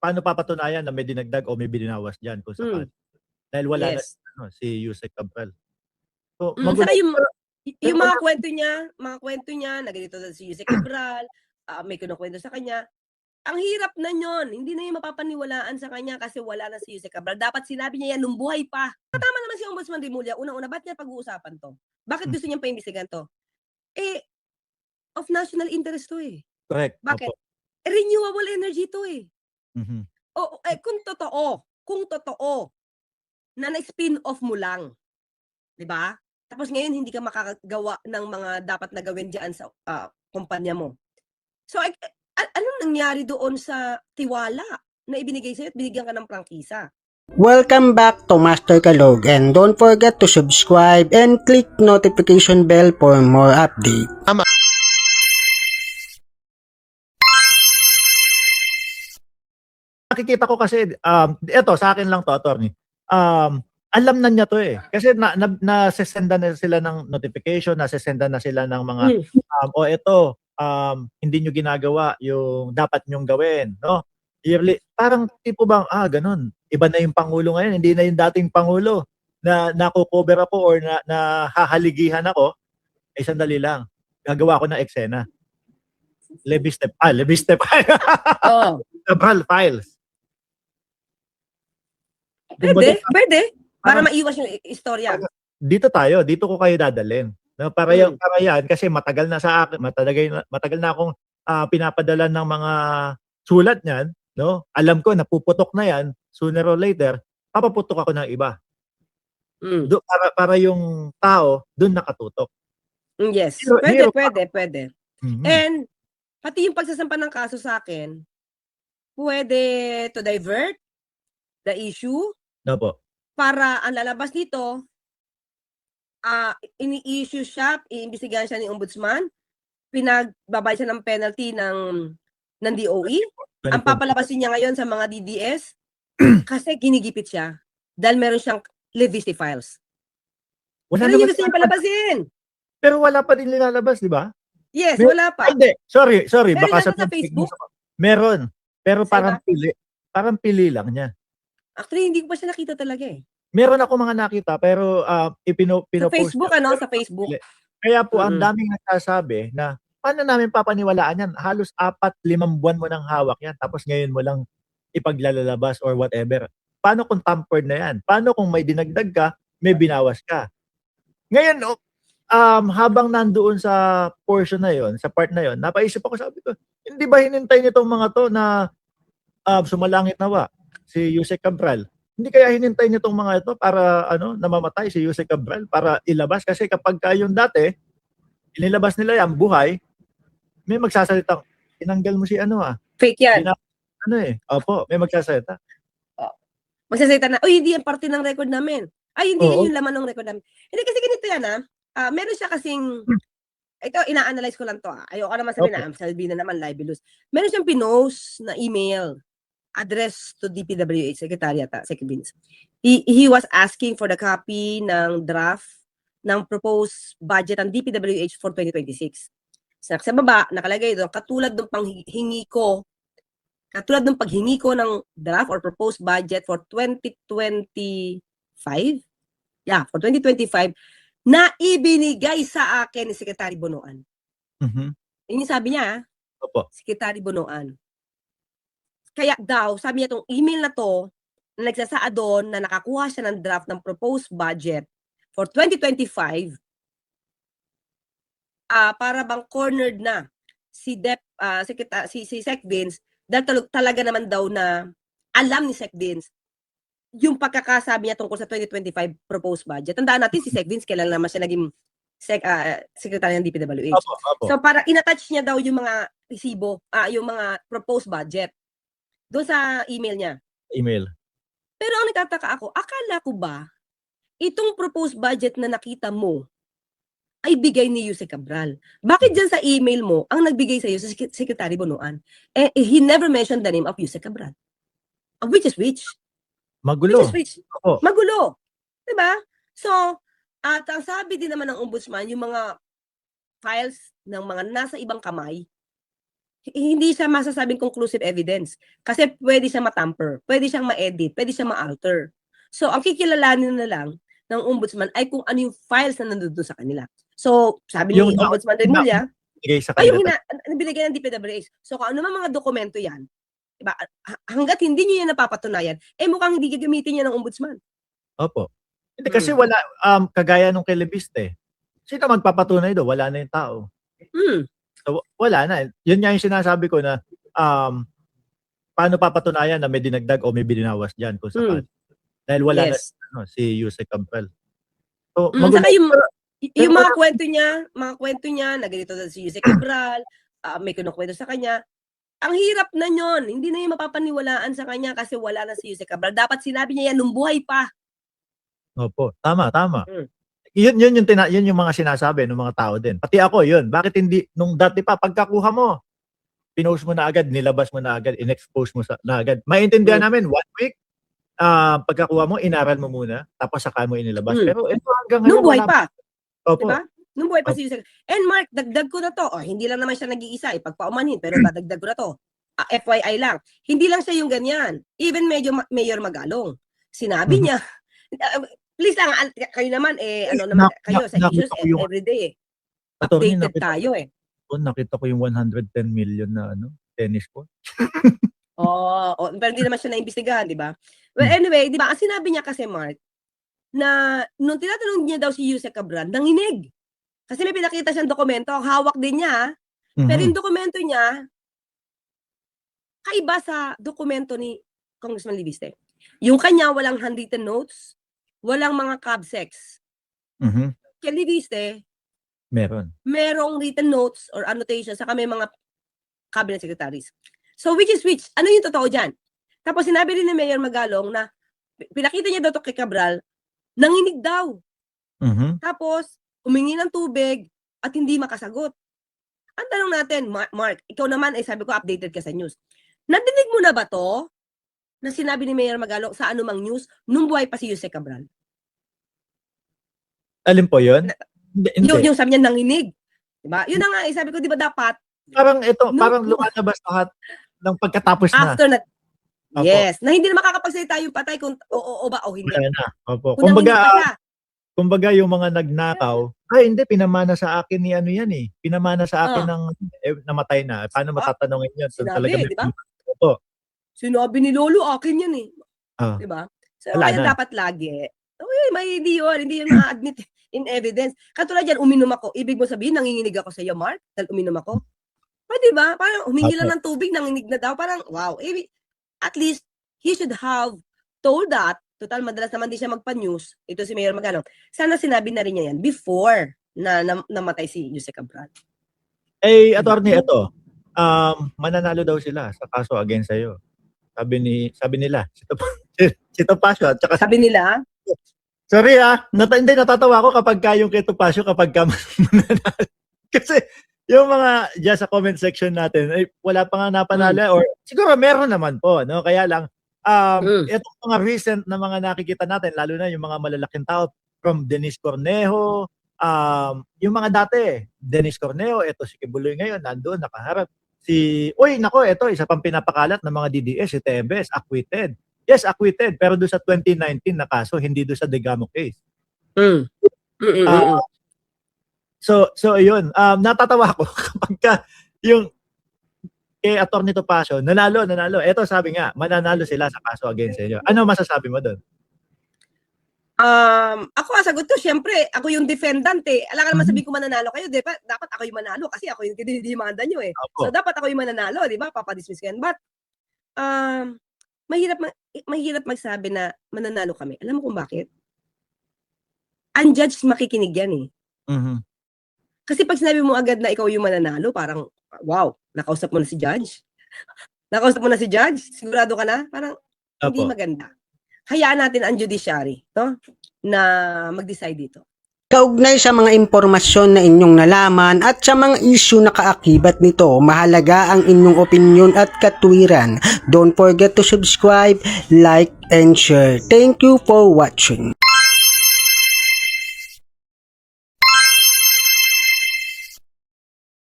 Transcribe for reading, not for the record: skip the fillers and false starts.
paano papatunayan na may dinagdag o may binawas diyan kung sakali? Dahil wala na Yes. si Yusek Cabral. So, Saka yung pero mga wala kwento niya na ganito si Yusek Cabral, may kinukwento sa kanya. Ang hirap na yun. Hindi na yung mapapaniwalaan sa kanya kasi wala na si Yusek Cabral. Dapat sinabi niya yan nung buhay pa. Tama naman si Ombudsman Rimulya. Unang-una, ba't niya pag-uusapan to? Bakit gusto niyang paimbestigahan to? Of national interest to eh. Correct. Bakit? Opo. Renewable energy to eh. Mhm. Kung totoo na na-spin off mo lang, 'di ba? Tapos ngayon hindi ka makakagawa ng mga dapat na gawin diyan sa kumpanya mo. So anong nangyari doon sa tiwala na ibinigay sa'yo at binigyan ka ng prangkisa? Welcome back to Master Kalog, and don't forget to subscribe and click notification bell for more update. Nakikita ko kasi eto sa akin lang to, attorney. Alam na niya to eh. Kasi nasesenda na sila ng notification, nasesenda na sila ng mga eto, hindi niyo ginagawa yung dapat niyong gawin, no? Yearly, parang tipo bang ganun. Iba na yung pangulo ngayon, hindi na yung dating pangulo na nako-cover ako or na hahaligihan ako. Sandali lang. Gagawa ako ng eksena. Levy step. Cabral files. Pwede. Para maiwas yung istorya. Dito ko kayo dadalhin. No, para yan kasi matagal na sa akin, matagal na akong pinapadala ng mga sulat niyan, no? Alam ko napuputok na yan, sooner or later, papaputok ako ng iba. Para yung tao doon nakatutok. Yes. Pwede. And pati yung pagsasampa ng kaso sa akin, pwede to divert the issue. Opo. Para ang lalabas dito, ini-issue siya, iimbestigahan siya ni Ombudsman, pinagbabayad siya ng penalty ng DOE. Ang papalabasin niya ngayon sa mga DDS, kasi ginigipit siya dahil meron siyang Levisti files. Pero yung gusto niya palabasin. Pero wala pa din nilalabas, di ba? Yes, wala pa. Hindi, sorry. Meron baka sa Facebook? Meron. Pero parang pili lang niya. Actually, hindi ko pa siya nakita talaga eh. Meron ako mga nakita pero sa Facebook sa Facebook. Kaya po ang daming nagsasabi na paano namin papaniwalaan yan? Halos 4-5 buwan mo nang hawak yan tapos ngayon mo lang ipaglalabas or whatever. Paano kung tampered na yan? Paano kung may dinagdag ka, may binawas ka? Ngayon, habang nandoon sa portion na yon, sa part na yon, napaisip ako, sabi ko, hindi ba hinintay nitong mga to na sumalangit nawa si Yusek Cabral? Hindi kaya hinintay nitong mga ito para namamatay si Yusek Cabral para ilabas? Kasi kapag yung dati, inilabas nila yan, buhay, may magsasalitang, tinanggal mo si fake yan. Opo, may magsasalita. Magsasalita na, hindi yan parte ng record namin. Hindi yan yung laman ng record namin. Hindi kasi ganito yan meron siya kasing, ito, ina-analyze ko lang to ayoko naman sabihin na, sabi na naman libelous. Meron siyang pinost na email address to DPWH Secretariat, Secretariat. He was asking for the copy ng draft ng proposed budget ng DPWH for 2026. Sa baba, nakalagay doon, katulad ng paghingi ko ng draft or proposed budget for 2025, for 2025, na ibinigay sa akin ni Secretary Bonoan. Yun yung sabi niya, Opo. Secretary Bonoan. Kaya daw, sabi niya itong email na to, na nagsasaad doon na nakakuha siya ng draft ng proposed budget for 2025, para bang cornered na si Sec Vince dahil talaga naman daw na alam ni Sec Vince yung pagkakasabi niya tungkol sa 2025 proposed budget. Tandaan natin si Sec Vince, kailan naman siya naging secretary ng DPWH. Opo. So para inattach niya daw yung mga resibo, yung mga proposed budget doon sa email niya. Pero ang nagtataka ako, akala ko ba itong proposed budget na nakita mo ay bigay ni Yusek Cabral? Bakit dyan sa email mo ang nagbigay sa iyo sa Secretary Bonoan? He never mentioned the name of Yusek Cabral. Which is which? Magulo. Magulo. Diba? So, at ang sabi din naman ng Ombudsman, yung mga files ng mga nasa ibang kamay, hindi siya masasabing conclusive evidence. Kasi pwede siyang matamper, pwede siyang ma-edit, pwede siyang ma-alter. So, ang kikilalanin na lang ng ombudsman ay kung ano yung files na nandun sa kanila. So, sabi ni Ombudsman Remulla, Bigay sa ay yung kanila. binigay ng DPWH. So, kung ano mga dokumento yan, diba, hanggat hindi niyo yan napapatunayan, mukhang hindi gagamitin niya ng ombudsman. Opo. Hindi kasi wala, kagaya nung kay Lebiste. Sino magpapatunay do? Wala na yung tao. So, wala na. Yun nga yung sinasabi ko na paano papatunayan na may dinagdag o may binawas dyan kung sakali. Dahil wala na si Yusek Cabral. So, saka yung mga kwento niya na ganito si Yusek Cabral, may kinukwento sa kanya, ang hirap na yun. Hindi na yung mapapaniwalaan sa kanya kasi wala na si Yusek Cabral. Dapat sinabi niya yan nung buhay pa. Opo, tama. Yun yung mga sinasabi ng mga tao din. Pati ako yun. Bakit hindi nung dati pa pagkakuha mo, pinost mo na agad, nilabas mo na agad, in-expose mo na agad. Maintindihan namin 1 week pagkakuha mo, inaral mo muna, tapos saka mo inilabas. Pero ito hanggang nung buhay pa. Opo. Diba? Nung buhay pa si Yusek. And Mark, dagdag ko na to. Hindi lang naman siya nag-iisa, pagpaumanhin, pero dadagdag ko na to. FYI lang. Hindi lang siya yung ganyan. Even Mayor Magalong. Sinabi niya, please lang, kayo naman, kayo sa issues everyday. Updated tayo Nakita ko yung 110 million na tennis court. Pero hindi naman siya naimbestigahan, di ba? Well, anyway, di ba, ang sinabi niya kasi, Mark, na nung tinatanong niya daw si Yusek Cabral, nanginig. Kasi may pinakita siyang dokumento, ang hawak din niya, pero yung dokumento niya, kaiba sa dokumento ni Congressman Libiste. Yung kanya, walang handwritten notes, walang mga cabsex. Kay Libiste, merong written notes or annotations, saka may mga cabinet secretaries. So, which? Ano yung totoo dyan? Tapos, sinabi rin ni Mayor Magalong na pinakita niya daw ito kay Cabral, nanginig daw. Tapos, humingi ng tubig at hindi makasagot. Ang tanong natin, Mark, ikaw naman, sabi ko, updated ka sa news. Nadinig mo na ba to na sinabi ni Mayor Magalong sa anumang news nung buhay pa si Yusek Cabral? Alin po yun? Yung sabi niya, nanginig. Diba? Yun na nga, sabi ko, di ba dapat? Parang lumalabas lahat ng pagkatapos na. After na. Yes. Na hindi na makakapagsalita yung patay kung oo ba o hindi. Wala na. Opo. Kumbaga yung mga nagnakaw, hindi, pinamana sa akin ni ano yan eh. Pinamana sa akin ng namatay na. Paano matatanungin yun? Sinabi, di ba? Sinabi ni Lolo, akin yan eh. Di ba? So, kaya dapat lagi. Hindi yun ma-admit in evidence. Katulad yan, uminom ako. Ibig mo sabihin, nanginginig ako sa iyo, Mark? Dahil uminom ako? Di ba? Parang humingi lang ng tubig, nanginig na daw. Parang, wow. At least, he should have told that. Total, madalas naman di siya magpa-news. Ito si Mayor Magalong. Sana sinabi na rin niya yan before na namatay si Yusek Cabral. Attorney, ito. Mananalo daw sila sa kaso against sa'yo. Sabi nila. Si Topacio. Tsaka sabi nila? Sorry hindi, natatawa ako kapag yung kay Topacio kapag mananalo. Kasi yung mga dyan sa comment section natin, wala pa nga napanalo or siguro meron naman po, no? Kaya lang, itong mga recent na mga nakikita natin, lalo na yung mga malalaking tao, from Denise Cornejo, yung mga dati, Denise Cornejo, ito si Kibuloy ngayon, nandun, nakaharap. Ito, isa pang pinapakalat ng mga DDS, si Tebes, acquitted. Yes, acquitted, pero doon sa 2019 na kaso, hindi doon sa Degamo case. So yun, natatawa ko kapag yung kay Atty. Topacio, nanalo. Ito sabi nga, mananalo sila sa kaso against inyo. Ano masasabi mo doon? Ako sagot ko, syempre, ako yung defendant Alam ka naman sabihin ko mananalo kayo, dapat ako yung manalo kasi ako yung dinidemanda nyo So dapat ako yung mananalo, di ba? Papadismiss ko yan. But, mahirap magsabi na mananalo kami. Alam mo kung bakit? Unjudged makikinig yan Kasi pag sinabi mo agad na ikaw yung mananalo, parang, wow, nakausap mo na si Judge? Sigurado ka na? Parang, hindi maganda. Hayaan natin ang judiciary, na mag-decide dito. Kaugnay sa mga impormasyon na inyong nalaman at sa mga issue na kaakibat nito, mahalaga ang inyong opinion at katwiran. Don't forget to subscribe, like, and share. Thank you for watching.